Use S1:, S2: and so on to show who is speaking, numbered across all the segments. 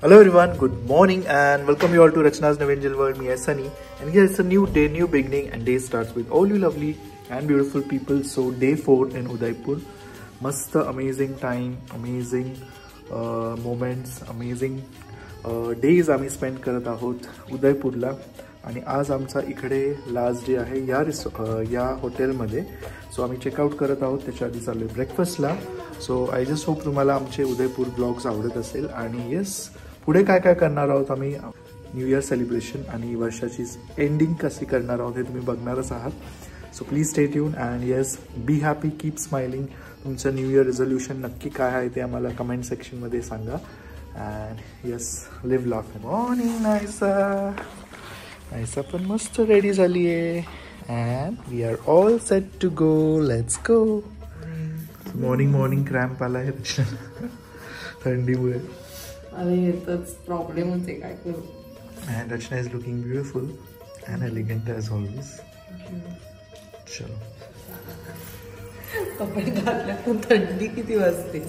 S1: Hello everyone, good morning and welcome you all to Rachna's New Angel World. Me is Sunny and here it's a new day, new beginning and day starts with all you lovely and beautiful people. So day 4 in Udaipur. Mast amazing time, amazing moments, amazing days आम्ही spend करत आहोत उदयपूरला आणि आज आमचा इकडे last day आहे या हॉटेलमध्ये. सो आम्ही चेकआउट करत आहोत, त्याच्या आधी चाललोय ब्रेकफास्टला. सो आय जस्ट होप तुम्हाला आमचे उदयपूर ब्लॉग्स आवडत असेल आणि येस पुढे काय काय करणार आहोत आम्ही न्यू इयर सेलिब्रेशन आणि वर्षाची एंडिंग कशी करणार आहोत हे तुम्ही बघणारच आहात. So please stay tune and yes be happy, keep smiling. तुमचं न्यू इयर रेझोल्युशन नक्की काय आहे ते आम्हाला कमेंट सेक्शनमध्ये सांगा. And yes live laugh. Morning Naisa पण मस्त रेडी झाली आहे and we are all set to go. Let's go. Morning cramp आला आहे थंडीमुळे.
S2: अरे येतच प्रॉब्लेम होते, काय करू.
S1: And Rachna is looking beautiful and elegant as always. चलो.
S2: कपडे घातल्या पण थंडी किती वाजते.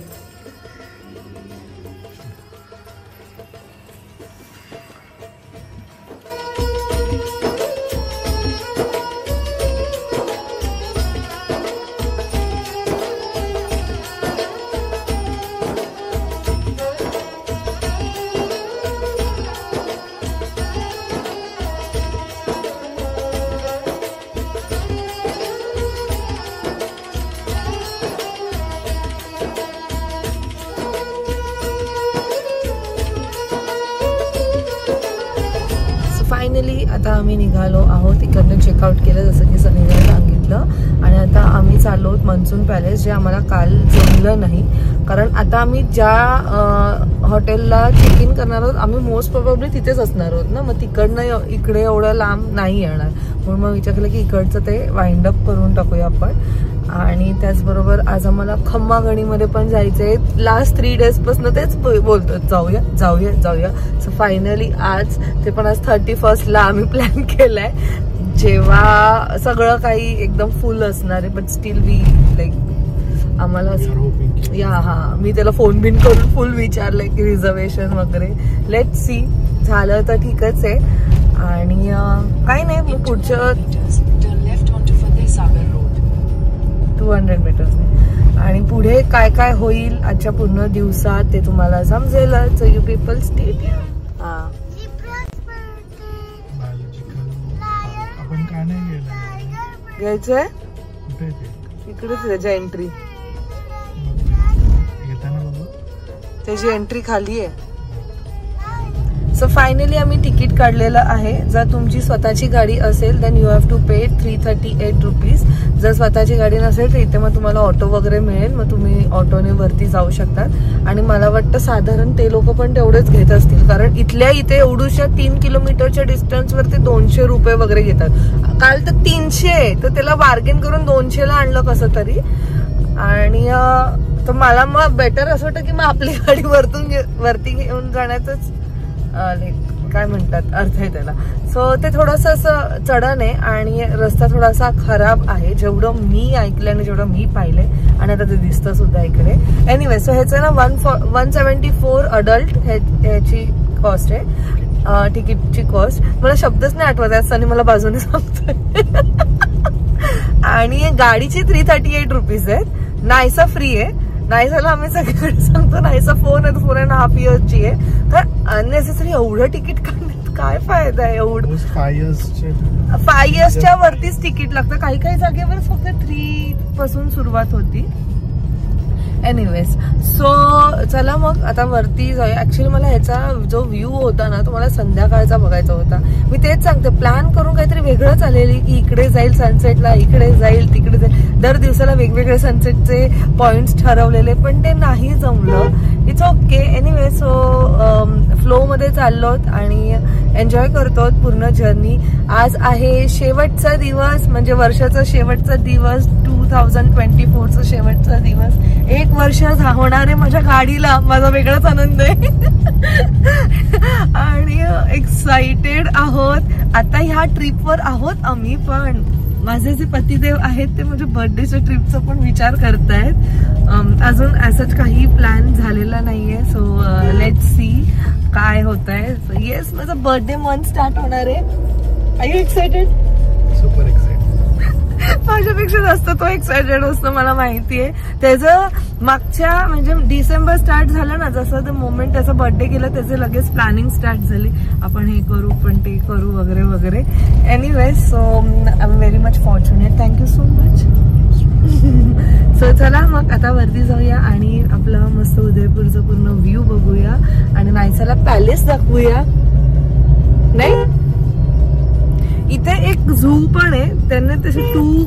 S2: फायनली आता आम्ही निघालो आहोत. इकडनं चेकआउट केलं जसं की सनीने सांगितलं आणि आता आम्ही चाललो आहोत मान्सून पॅलेस, जे आम्हाला काल जमलं नाही. कारण आता आम्ही ज्या हॉटेलला चेक इन करणार आहोत आम्ही मोस्ट प्रोबेबली तिथेच असणार आहोत ना, मग तिकडनं इकडे एवढं लांब नाही येणार. म्हणून मग विचार केलं की इकडचं ते वाइंड अप करून टाकूया आपण. आणि त्याचबरोबर आज आम्हाला खम्मागणीमध्ये पण जायचंय. लास्ट 3 days पासून तेच बोलतो जाऊया. सो फायनली आज ते पण आज 31st ला आम्ही प्लॅन केलाय, जेव्हा सगळं काही एकदम फुल असणार आहे. बट स्टील वी लाईक आम्हाला मी त्याला फोन बिन करून फुल विचारलंय की रिझर्वेशन वगैरे. लेट सी, झालं तर ठीकच आहे. आणि काही नाही, मग पुढचं 200 meters आणि पुढे काय काय होईल आजच्या पूर्ण दिवसात ते तुम्हाला समजेल. So you people stay tune. घ्यायचंय इकडेच त्याच्या एंट्री, त्याची एंट्री खाली आहे. सो फायनली आम्ही तिकीट काढलेलं आहे. जर तुमची स्वतःची गाडी असेल then you have to pay 338 rupees. जर स्वतःची गाडी नसेल तर इथे मग तुम्हाला ऑटो वगैरे मिळेल, मग तुम्ही ऑटोने वरती जाऊ शकतात. आणि मला वाटतं साधारण ते लोक पण तेवढेच घेत असतील, कारण इथल्या इथे एवढूशा 3 किलोमीटरच्या डिस्टन्सवर ते 200 रुपये वगैरे घेतात. काल तर 300, तर त्याला बार्गेन करून 200ला आणलं कसं तरी. आणि तर मला मग बेटर असं वाटतं की मग आपली गाडी वरती घेऊन जाण्याचंच काय म्हणतात अर्थ आहे त्याला. सो ते थोडंसं असं चढण आहे आणि रस्ता थोडासा खराब आहे, जेवढं मी ऐकलं आणि जेवढं मी पाहिलंय. आणि आता ते दिसतं सुद्धा इकडे. एनिवे, सो ह्याचं ना 174 अडल्ट ह्याची कॉस्ट आहे, तिकीटची कॉस्ट. मला शब्दच नाही आठवत आहे, सनी मला बाजूने सांगतोय. आणि गाडीची 338 रुपीज आहेत. नायसा फ्री आहे. नायसाला आम्ही सगळीकडे सांगतो नायसा 4.5 yearsची आहे. तर अननेसेसरी एवढं तिकीट काढण्यात काय फायदा आहे. एवढं 5 yearsच्या वरतीच तिकीट लागतं. काही जागेवर फक्त 3 पासून सुरुवात होती. एनिवेज, सो चला मग आता वरती जाऊया. ऍक्च्युली मला ह्याचा जो व्ह्यू होता ना तो मला संध्याकाळचा बघायचा होता. मी तेच सांगते, प्लॅन करून काहीतरी वेगळंच आलेली की इकडे जाईल सनसेटला, इकडे जाईल, तिकडे जाईल. दर दिवसाला वेगवेगळे सनसेटचे पॉइंट्स ठरवलेले, पण ते नाही जमलं. It's okay. Anyway, so flow मध्ये चाललो आणि एन्जॉय करतो पूर्ण जर्नी. आज आहे शेवटचा दिवस, म्हणजे वर्षाचा शेवटचा दिवस, 2024चा शेवटचा दिवस. 1 वर्ष होणार आहे माझ्या गाडीला. माझा वेगळाच आनंद आहे. आणि एक्साइटेड आहोत. आता ह्या ट्रिपवर आहोत आम्ही पण. माझे जे पतिदेव आहेत ते म्हणजे बर्थडेच्या ट्रिपचा पण विचार करतायत. अजून असंच काही प्लॅन झालेला नाहीये. सो लेट्स सी काय होत आहे. सो येस, माझा बर्थडे मंथ स्टार्ट होणार आहे. Are you excited?
S1: Super excited.
S2: माझ्यापेक्षा जास्त तो एक्सायटेड असतो, मला माहितीये. त्याचं मागच्या म्हणजे डिसेंबर स्टार्ट झालं ना, जसं ते मोमेंट त्याचा बर्थडे केला त्याचे लगेच प्लॅनिंग स्टार्ट झाली. आपण हे करू, पण ते करू वगैरे वगैरे. Anyways, so I am very much fortunate. Thank you so much. So चला मग आता वरती जाऊया आणि आपला मस्त उदयपूरचा पूर्ण व्ह्यू बघूया आणि नायसाला पॅलेस दाखवूया. नाही, इथे एक झू पण आहे. त्यांना तसे 2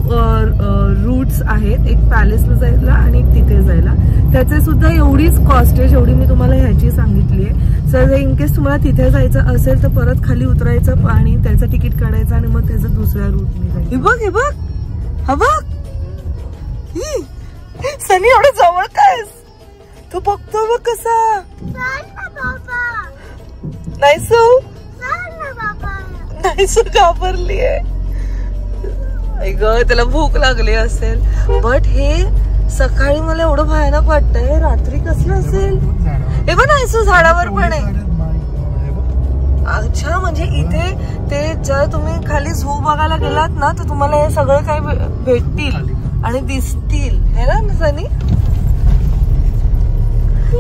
S2: रूट्स आहेत, एक पॅलेसला जायला आणि एक तिथे जायला. त्याचे सुद्धा एवढीच कॉस्ट आहे जेवढी मी तुम्हाला ह्याची सांगितली आहे. सर इन केस तुम्हाला तिथे जायचं असेल तर परत खाली उतरायचं आणि त्याचं तिकीट काढायचं आणि मग त्याचं दुसऱ्या रूटने जायचं. हे बघ, हे बघ, हा बघ, सनी एवढं जवळ काय तू बघतो बघ कसा. नाही सो नाही सो घाबरलीये. त्याला भूक लागली असेल. बट हे सकाळी मला एवढं भयानक वाटतंय. रात्री कसलं असेल हे पण नाही सो झाडावर पण आहे. अच्छा, म्हणजे इथे ते जर तुम्ही खाली झू बघायला गेलात ना तर तुम्हाला हे सगळं काही भेटतील आणि दिसतील, हे ना सनी.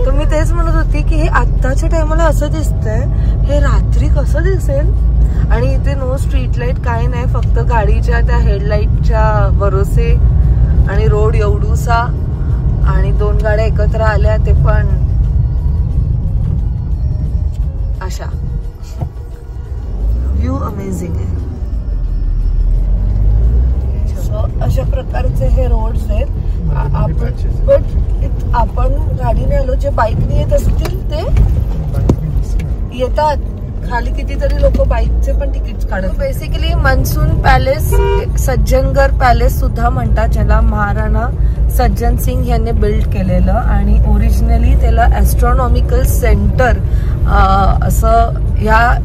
S2: तर मी तेच म्हणत होती की हे आत्ताच्या टायमाला असं दिसतंय, हे रात्री कसं दिसेल. आणि इथे नो स्ट्रीट लाईट, काय नाही, फक्त गाडीच्या त्या हेडलाईटच्या भरोसे आणि रोड एवढूसा आणि 2 गाड्या एकत्र आल्या ते पण अशा. व्ह्यू अमेझिंग आहे. सो अशा प्रकारचे हे रोड्स आहेत. बट आपण गाडीने आलो, जे बाईकने येत असतील ते येतात खाली. कितीतरी लोक बाईकचे पण तिकीट काढत. बेसिकली मनसून पॅलेस, एक सज्जनगड पॅलेस सुद्धा म्हणतात, ज्याला महाराणा सज्जन सिंग यांनी बिल्ड केलेलं. आणि ओरिजिनली त्याला ॲस्ट्रॉनॉमिकल सेंटर असं ह्या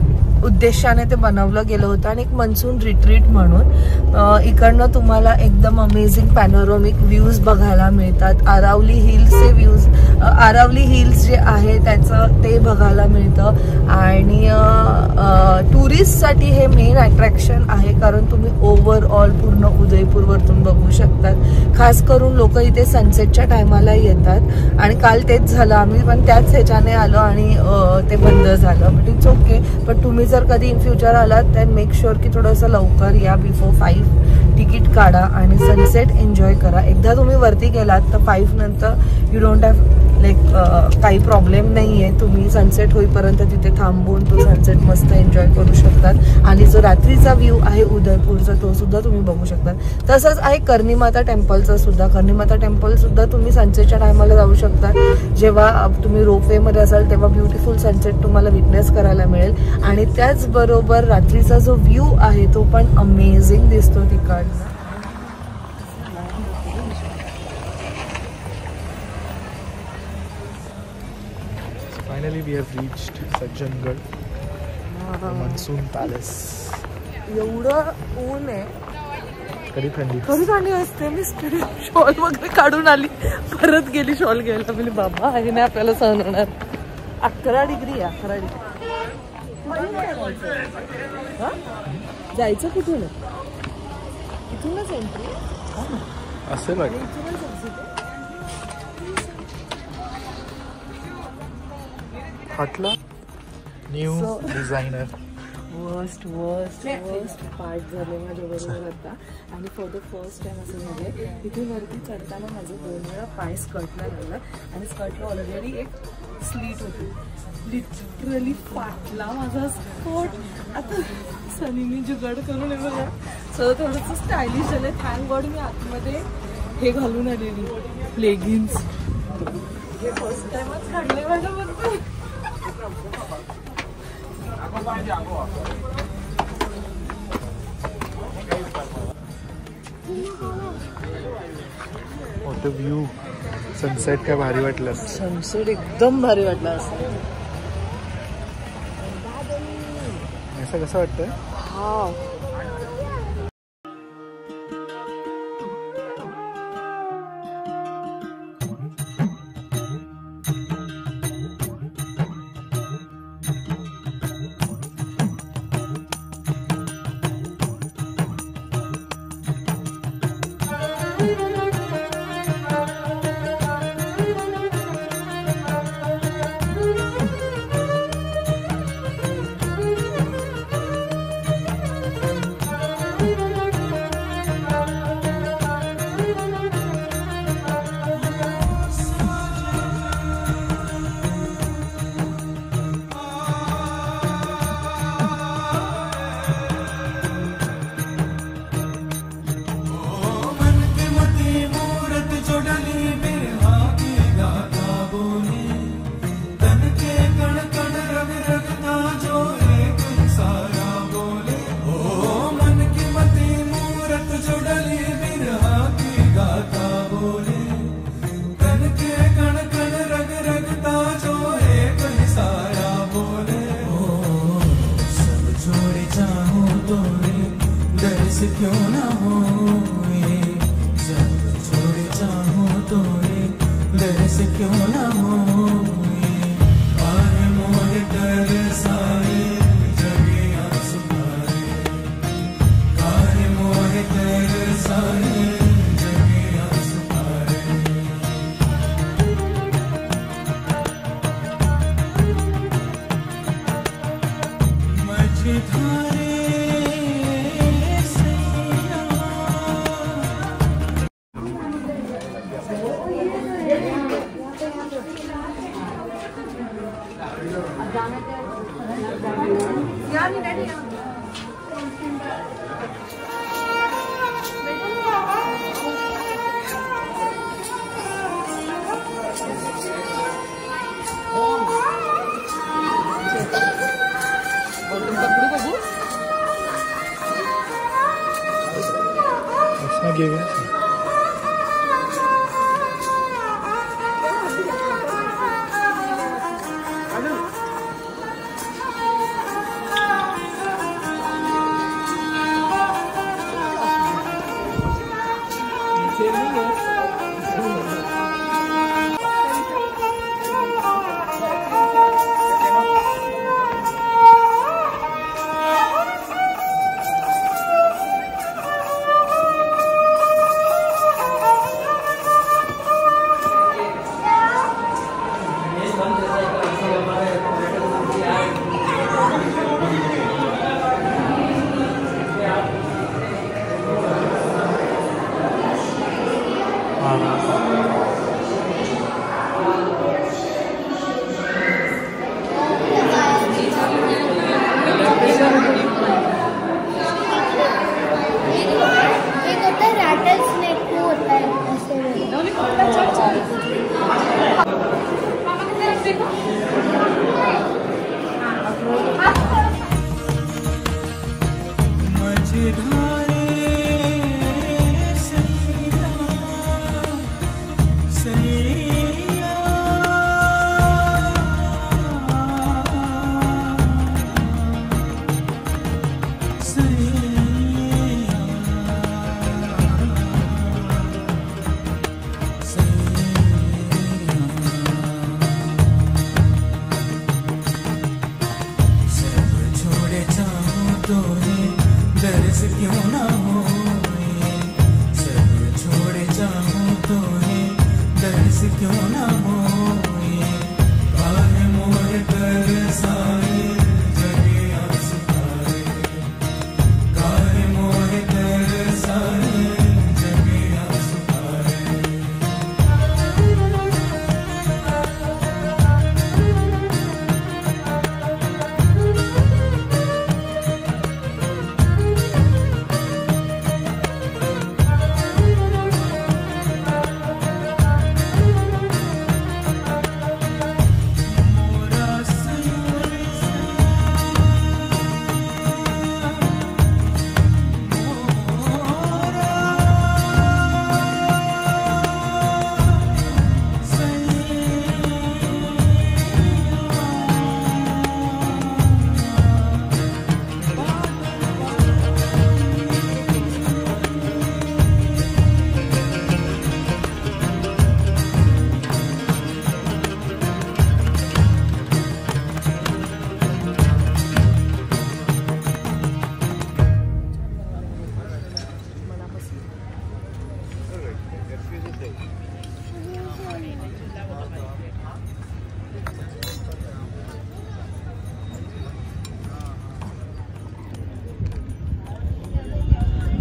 S2: उद्देशाने ते बनवलं गेलं होतं आणि एक मनसून रिट्रीट म्हणून. इकडनं तुम्हाला एकदम अमेझिंग पॅनोरॉमिक व्ह्यूज बघायला मिळतात. आरावली हिल्सचे व्ह्यूज, आरावली हिल्स जे आहे त्याचं ते बघायला मिळतं. आणि टुरिस्टसाठी हे मेन अट्रॅक्शन आहे, कारण तुम्ही ओव्हरऑल पूर्ण उदयपूरवरतून बघू शकतात. खास करून लोक इथे सनसेटच्या टायमाला येतात आणि काल तेच झालं. आम्ही पण त्याच ह्याच्याने आलो आणि ते बंद झालं. But it's okay. पण तुम्ही जर कधी इन फ्युचर आलात तर मेक शुअर की थोडंसं लवकर या, बिफोर 5 तिकीट काढा आणि सनसेट एन्जॉय करा. एकदा तुम्ही वरती गेलात तर 5 नंतर यू डोंट हॅव लाईक काही प्रॉब्लेम नाही आहे. तुम्ही सनसेट होईपर्यंत तिथे थांबून तो सनसेट मस्त एन्जॉय करू शकतात. आणि जो रात्रीचा व्ह्यू आहे उदयपूरचा तो सुद्धा तुम्ही बघू शकतात. तसंच आहे कर्णीमाता टेम्पलचा सुद्धा. कर्णीमाता टेम्पल सुद्धा तुम्ही सनसेटच्या टायमाला जाऊ शकता. जेव्हा तुम्ही रोपवेमध्ये असाल तेव्हा ब्युटिफुल सनसेट तुम्हाला विटनेस करायला मिळेल. आणि त्याचबरोबर रात्रीचा जो व्ह्यू आहे तो पण अमेझिंग दिसतो तिकडनं.
S1: Finally we have reached Sajjangad, Monsoon Palace.
S2: एवढं ऊन आहे,
S1: कधी
S2: थंडी असते. मी शॉल वगैरे काढून आली, परत गेली शॉल घ्यायला. म्हणजे बाबा हे नाही आपल्याला सहन होणार. 11 डिग्री आहे, 11 डिग्री. जायचं कुठून? इथूनच एंट्री
S1: असेल. हटला न्यू डिझायनर.
S2: वर्स्ट पार्ट झाले माझ्याबरोबर आता. आणि फॉर द फर्स्ट टाइम असं झालं, तिथे वरती चढताना माझे 2 वेळा पाय स्कर्टला लागला आणि स्कर्टला ऑलरेडी एक स्लीट होती. लिटरली फाटला माझा स्कर्ट. आता सनीने जुगाड करून हे बघा सगळं थोडंसं स्टायलिश झालं. थँक गॉड मी आतमध्ये हे घालून आलेली लेगिन्स. हे फर्स्ट टाइमच काढले माझ्याबरोबर.
S1: What a view. सनसेट काय भारी वाटलं.
S2: सनसेट एकदम भारी वाटला.
S1: असं कसं वाटतंय?
S2: हा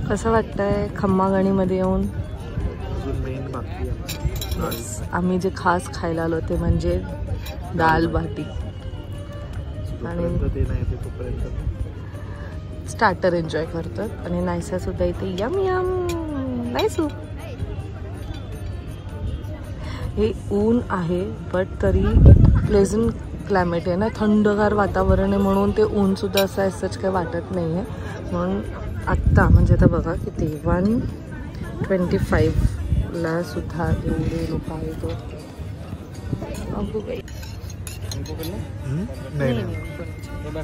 S2: कसं वाटतंय खम्मागणीमध्ये येऊन?
S1: अजून मेन बाकी आहे.
S2: आम्ही जे खास खायला आलो ते म्हणजे दाल बाटी आणि
S1: ते नाही ते तोपर्यंत
S2: स्टार्टर एन्जॉय करतात आणि नायसा सुद्धा इथे यम यम नायसू. हे ऊन आहे बट तरी प्लेझंट क्लायमेट आहे ना, थंडगार वातावरण आहे म्हणून ते ऊन सुद्धा असं असंच काही वाटत नाही आहे. म्हणून आत्ता म्हणजे आता बघा किती 1:25ला सुद्धा एवढे लोक आहेत.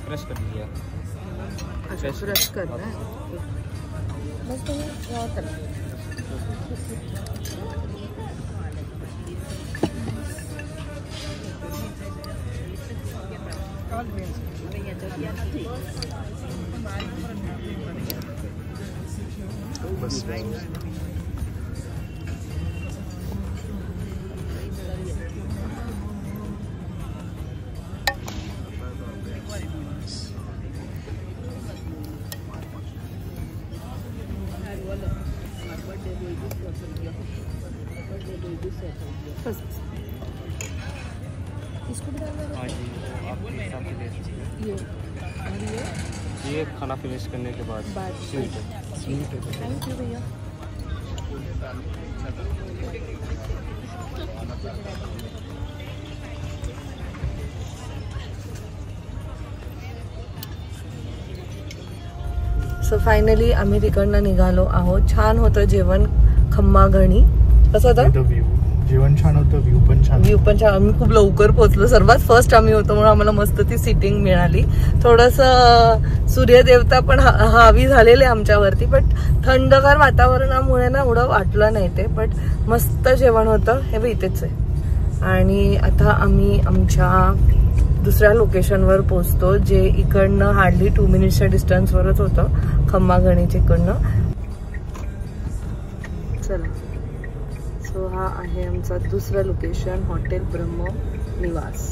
S1: क्रश कर दिया.
S2: अच्छा क्रश करना है बस.
S1: बस ये खाना फिनिश करने के बाद स्वीट है.
S2: थैंक यू भैया. सो फायनली आम्ही तिकडनं निघालो आहोत. छान होतं जेवण खम्माघणी. कसं होतं
S1: जेवण? छान होतं, व्ह्यू पण छान.
S2: आम्ही खूप लवकर पोहोचलो, सर्वात फर्स्ट आम्ही होतो म्हणून आम्हाला मस्त ती सिटिंग मिळाली. थोडंसं सूर्यदेवता पण हावी झालेले आमच्यावरती, बट थंडगार वातावरणामुळे ना एवढं वाटलं नाही ते. बट मस्त जेवण होतं. हे बघ इथेच आहे. आणि आता आम्ही आमच्या दुसऱ्या लोकेशनवर पोहोचतो, जे इकडनं हार्डली 2 मिनिट्सच्या डिस्टन्सवरच होतं, खम्माघणीच्या इकडनं. चला, सो हा आहे आमचा दुसरा लोकेशन, हॉटेल ब्रह्म निवास.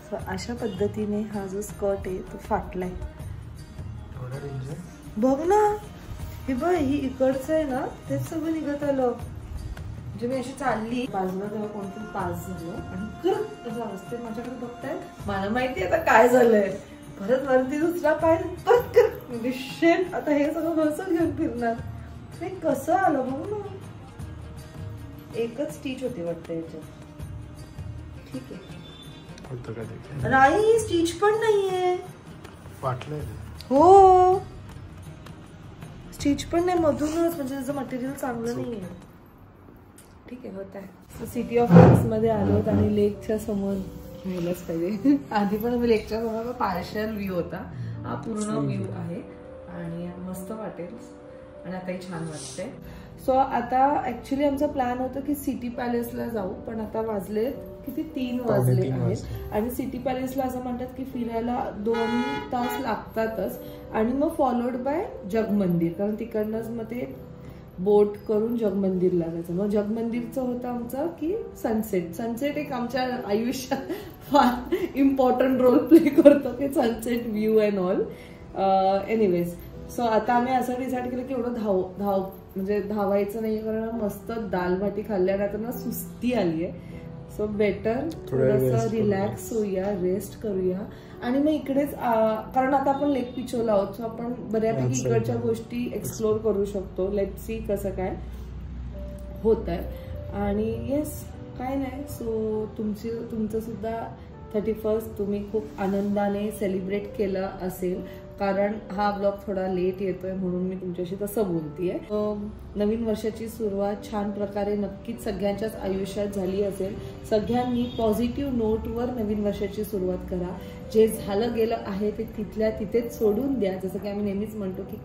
S2: सो अशा पद्धतीने हा जो स्कर्ट आहे तो फाटलाय. बघ ना, हे बघ, ही इकडचं आहे ना, तेच सगळं निघत आलं. म्हणजे मी अशी चालली बाजूला, तेव्हा कोणतरी पास झालं आणि करत अवस्थेत माझ्याकडे बघताय. मला माहिती आता काय झालंय. परत वरती दुसरा पाय परत कर शेट. आता हे सगळं बसून घेऊन फिरणार. हे कसं आलं बघ ना. एकच स्टिच होती वाटतं याच्यात. ठीक आहे, नाही स्टिच पण नाहीये.
S1: फाटलंय.
S2: हो, स्टिच पण नाही मधूनच, म्हणजे त्याचं मटेरियल चांगलं नाहीये. ठीक आहे, होत आहे. सिटी ऑफ लेक्स मध्ये आलो आणि लेकच्या समोर राहिलंच पाहिजे. आधी पण आम्ही लेकच्या समोर पार्शल व्ह्यू होता, हा पूर्ण व्ह्यू आहे आणि मस्त वाटेल आणि आताही छान वाटतंय. सो आता ऍक्च्युली आमचा प्लॅन होता की सिटी पॅलेसला जाऊ, पण आता वाजले किती 3 वाजले आहेत आणि सिटी पॅलेसला असं म्हणतात की फिरायला 2 तास लागतातच आणि मग फॉलोड बाय जगमंदिर, कारण तिकडनंच मग ते बोट करून जगमंदिरला जायचं. मग जगमंदिरचं होतं आमचं की सनसेट एक आमच्या आयुष्यात फार इम्पॉर्टंट रोल प्ले करतो की sunset view and all. Anyways, so आता आम्ही असं डिसाईड केलं की एवढं म्हणजे धावायचं नाही, कारण मस्त दाल भाटी खाल्ल्यानंतर ना सुस्ती आली आहे. सो बेटर थोडंसं रिलॅक्स होऊया, रेस्ट करूया आणि मग इकडेच, कारण आता आपण लेक पिचोला आहोत, सो आपण बऱ्यापैकी इकडच्या गोष्टी एक्सप्लोर करू शकतो. लेट्स सी कसं काय होत आहे. आणि येस, काय नाही. सो तुमचं सुद्धा 31st तुम्ही खूप आनंदाने सेलिब्रेट केलं असेल, कारण हा ब्लॉग थोडा लेट येतोय म्हणून मी तुमच्याशी तसं बोलतीये. नवीन वर्षाची सुरुवात छान प्रकारे नक्कीच सगळ्यांच्याच आयुष्यात झाली असेल. सगळ्यांनी पॉझिटिव्ह नोटवर नवीन वर्षाची सुरुवात करा. जे झालं गेलं आहे ते तिथल्या तिथेच सोडून द्या. जसं की आम्ही नेहमीच म्हणतो की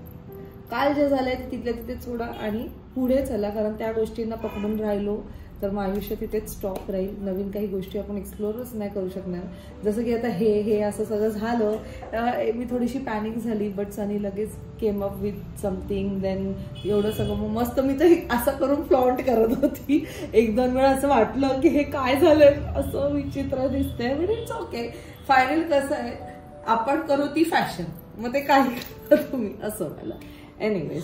S2: काल जे झालंय ते तिथल्या तिथेच सोडा आणि पुढे चला, कारण त्या गोष्टींना पकडून राहिलो तर मग आयुष्य तिथेच स्टॉप राहील. नवीन काही गोष्टी आपण एक्सप्लोरच नाही करू शकणार. जसं की आता हे असं सगळं झालं, मी थोडीशी पॅनिक झाली, बट सनी लगेच came up with something. Then एवढं सगळं मग मस्त मी तर असं करून फ्लॉन्ट करत होती. 1-2 वेळा असं वाटलं की हे काय झालंय, असं विचित्र दिसतंय, बट इट्स ओके. फायनल कसं आहे, आपण करू ती फॅशन, मग ते काही करा तुम्ही, असं मला. एनिवेज,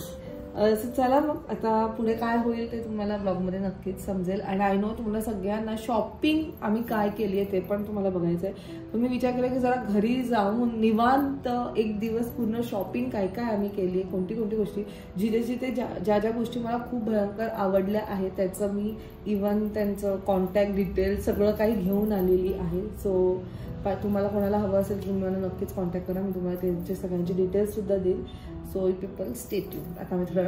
S2: चला मग आता पुढे काय होईल ते तुम्हाला ब्लॉगमध्ये नक्कीच समजेल. आणि आय नो तुम्हाला सगळ्यांना शॉपिंग आम्ही काय केली आहे ते पण तुम्हाला बघायचं आहे. तुम्ही विचार केला की जरा घरी जाऊन निवांत एक दिवस पूर्ण शॉपिंग काय काय आम्ही केली आहे, कोणती गोष्टी, जिथे ज्या गोष्टी मला खूप भयंकर आवडल्या आहेत त्याचं मी इवन त्यांचं कॉन्टॅक्ट डिटेल्स सगळं काही घेऊन आलेली आहे. सो तुम्हाला कोणाला हवं असेल तुम्ही मला नक्कीच कॉन्टॅक्ट करा, मी तुम्हाला त्यांचे सगळ्यांचे डिटेल्स सुद्धा देईल. So people stay tuned. आता मी थोडं